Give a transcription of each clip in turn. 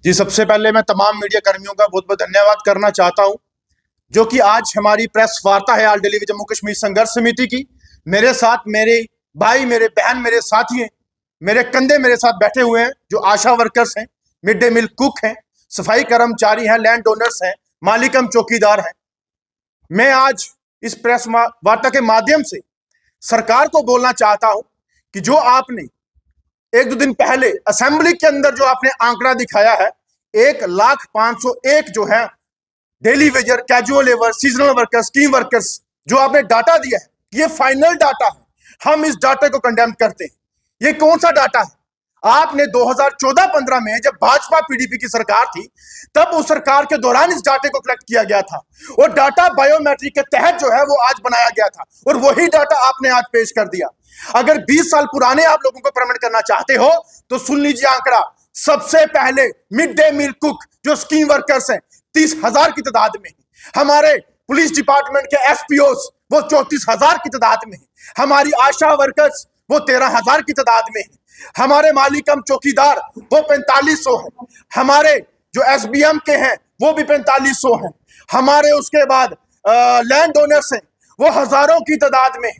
जी, सबसे पहले मैं तमाम मीडिया कर्मियों का बहुत बहुत धन्यवाद करना चाहता हूं, जो कि आज हमारी प्रेस वार्ता है ऑल डेली जम्मू कश्मीर संघर्ष समिति की। मेरे साथ मेरे भाई, मेरे बहन, मेरे साथी हैं, मेरे कंधे मेरे साथ बैठे हुए हैं, जो आशा वर्कर्स हैं, मिड डे मील कुक हैं, सफाई कर्मचारी हैं, लैंड ओनर्स हैं, मालिकम चौकीदार हैं। मैं आज इस प्रेस वार्ता के माध्यम से सरकार को बोलना चाहता हूं कि जो आपने एक दो दिन पहले असेंबली के अंदर जो आपने आंकड़ा दिखाया है, 1,05,01 जो है daily Vaser, casual labour, seasonal workers, scheme workers, जो आपने डाटा दिया है, ये फाइनल डाटा है। हम इस डाटा को कंडेम करते हैं। ये कौन सा डाटा है? आपने 2014-15 में जब भाजपा पीडीपी की सरकार थी, तब उस सरकार के दौरान इस डाटे को कलेक्ट किया गया था और डाटा बायोमेट्रिक के तहत जो है वो आज बनाया गया था और वही डाटा आपने आज पेश कर दिया। अगर 20 साल पुराने आप लोगों को परमिट करना चाहते हो तो सुन लीजिए आंकड़ा। सबसे पहले मिड डे मील कुक जो स्कीम वर्कर्स हैं 30,000 की तादाद में, हमारे पुलिस डिपार्टमेंट के एसपीओस वो 34,000 की तादाद में, हमारी आशा वर्कर्स वो 13,000 की तादाद में, हमारे मालिकम चौकीदार वो 4500 हैं, हमारे जो एसबीएम के हैं वो भी 4500 हैं, हमारे उसके बाद लैंड ओनर्स हैं वो हजारों की तादाद में,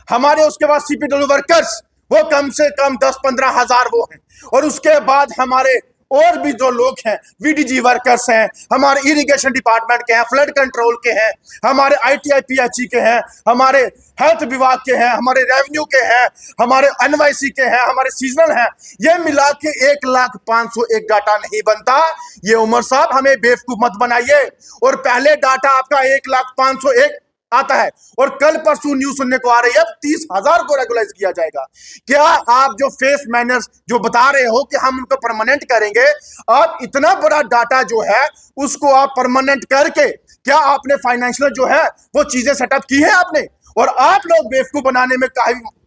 हमारे उसके बाद सीपीडब्ल्यू वर्कर्स वो कम से कम 10-15 हजार वो हैं, और उसके बाद हमारे और भी जो लोग हैं, वीडीजी वर्कर्स हैं, हमारे इरिगेशन डिपार्टमेंट के हैं, फ्लड कंट्रोल के हैं, हमारे आईटीआई पीएचई के हैं, हमारे हेल्थ विभाग के हैं, हमारे रेवेन्यू के हैं, हमारे एनवाईसी के हैं, हमारे सीजनल हैं। ये मिला के 1,05,01 डाटा नहीं बनता। ये उमर साहब हमें बेवकूफ मत बनाइए। और पहले डाटा आपका 1,05,01 आता है और कल परसों न्यूज सुनने को आ रही है 30,000 को रेगुलाइज किया जाएगा। क्या आप जो फेस मैनर्स जो बता रहे हो कि हम उनको परमानेंट करेंगे, आप इतना बड़ा डाटा जो है उसको आप परमानेंट करके क्या आपने फाइनेंशियल जो है वो चीजें सेटअप की है आपने? और आप लोग बेवकूफ बनाने में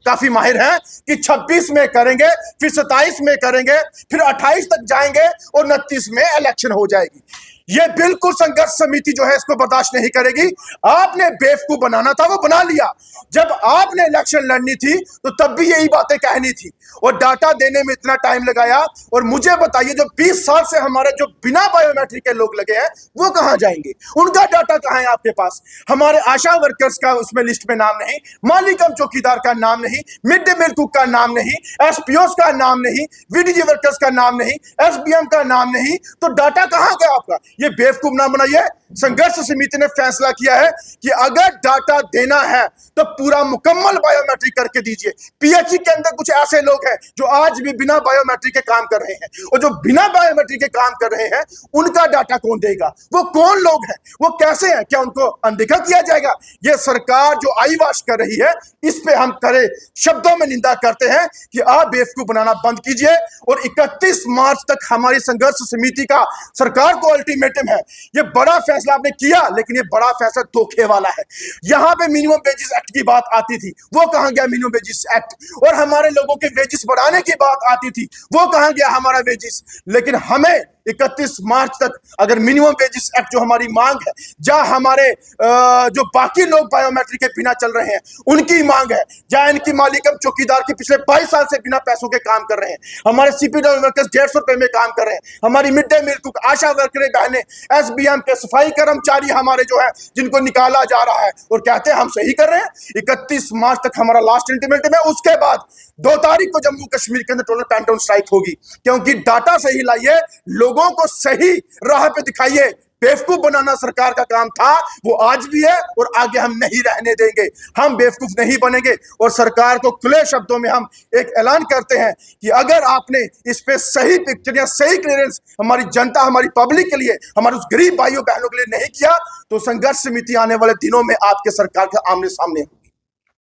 काफी माहिर हैं कि 26 में करेंगे, फिर 27 में करेंगे, फिर 28 तक जाएंगे और 29 में इलेक्शन हो जाएगी। ये बिल्कुल संघर्ष समिति जो है इसको बर्दाश्त नहीं करेगी। आपने बेवकूफ बनाना था वो बना लिया। जब आपने इलेक्शन लड़नी थी तो तब भी यही बातें कहनी थी और डाटा देने में इतना टाइम लगाया। और मुझे बताइए, जो 20 साल से हमारे जो बिना बायोमेट्रिक के लोग लगे हैं वो कहां जाएंगे? उनका डाटा कहां है आपके पास? हमारे आशा वर्कर्स का उसमें लिस्ट में नाम नहीं, मालिकम चौकीदार का नाम नहीं, मिड डे मील कुक का नाम नहीं, एसपीओस का नाम नहीं, वीडीजी वर्कर्स का नाम नहीं, एसबीएम का नाम नहीं, तो डाटा कहां गया आपका? ये बेवकूफ ना बनाइए। संघर्ष समिति ने फैसला किया है कि अगर डाटा देना है तो पूरा मुकम्मल बायोमेट्रिक करके दीजिए। पीएचई के अंदर कुछ ऐसे लोग हैं जो आज भी बिना बायोमेट्रिक के काम कर रहे हैं, और जो बिना बायोमेट्रिक के काम कर रहे हैं उनका डाटा कौन देगा? वो कौन लोग हैं? वो कैसे हैं? क्या उनको अनदेखा किया जाएगा? ये सरकार जो आई वॉश कर रही है, इस पे हम करे शब्दों में निंदा करते हैं कि आप बेवकूफ बनाना बंद कीजिए। और 31 मार्च तक हमारी संघर्ष समिति का सरकार को अल्टीमेटम है। ये बड़ा फैसला आपने किया, लेकिन ये बड़ा फैसला धोखे वाला है। यहां पे मिनिमम वेजेस एक्ट की बात आती थी, वो कहां गया मिनिमम वेजेस एक्ट? और हमारे लोगों के वेजेस बढ़ाने की बात आती थी, वो कहां गया हमारा वेजेस? लेकिन हमें 31 मार्च तक अगर मिनिमम वेजेस एक्ट जो हमारी मांग है, जहां हमारे जो बाकी लोग बायोमेट्रिक के बिना चल रहे हैं उनकी मांग है, जहां इनकी मालिकम चौकीदार के पिछले 22 साल से बिना पैसों के काम कर रहे हैं, हमारे सीपीडब्ल्यू वर्कर्स 150 रुपए में काम कर रहे हैं, हमारी मिड डे मील कुक, आशा वर्करें बहनें, एसबीएम के सफाई कर्मचारी हमारे जो है जिनको निकाला जा रहा है और कहते हैं हम सही कर रहे हैं। 31 मार्च तक हमारा लास्ट अल्टीमेटम है। उसके बाद 2 तारीख को जम्मू कश्मीर के अंदर टोटल पैंटाउन स्ट्राइक होगी, क्योंकि डाटा सही लाइए, लोगों को सही राह पे दिखाइए। बेवकूफ बनाना सरकार का काम था, वो आज भी है और आगे हम नहीं रहने देंगे। हम बेवकूफ नहीं बनेंगे। और सरकार को खुले शब्दों में हम एक ऐलान करते हैं कि अगर आपने इस पे सही पिक्चर या सही क्लियरेंस हमारी जनता, हमारी पब्लिक के लिए, हमारे उस गरीब भाइयों बहनों के लिए नहीं किया, तो संघर्ष समिति आने वाले दिनों में आपके सरकार के आमने सामने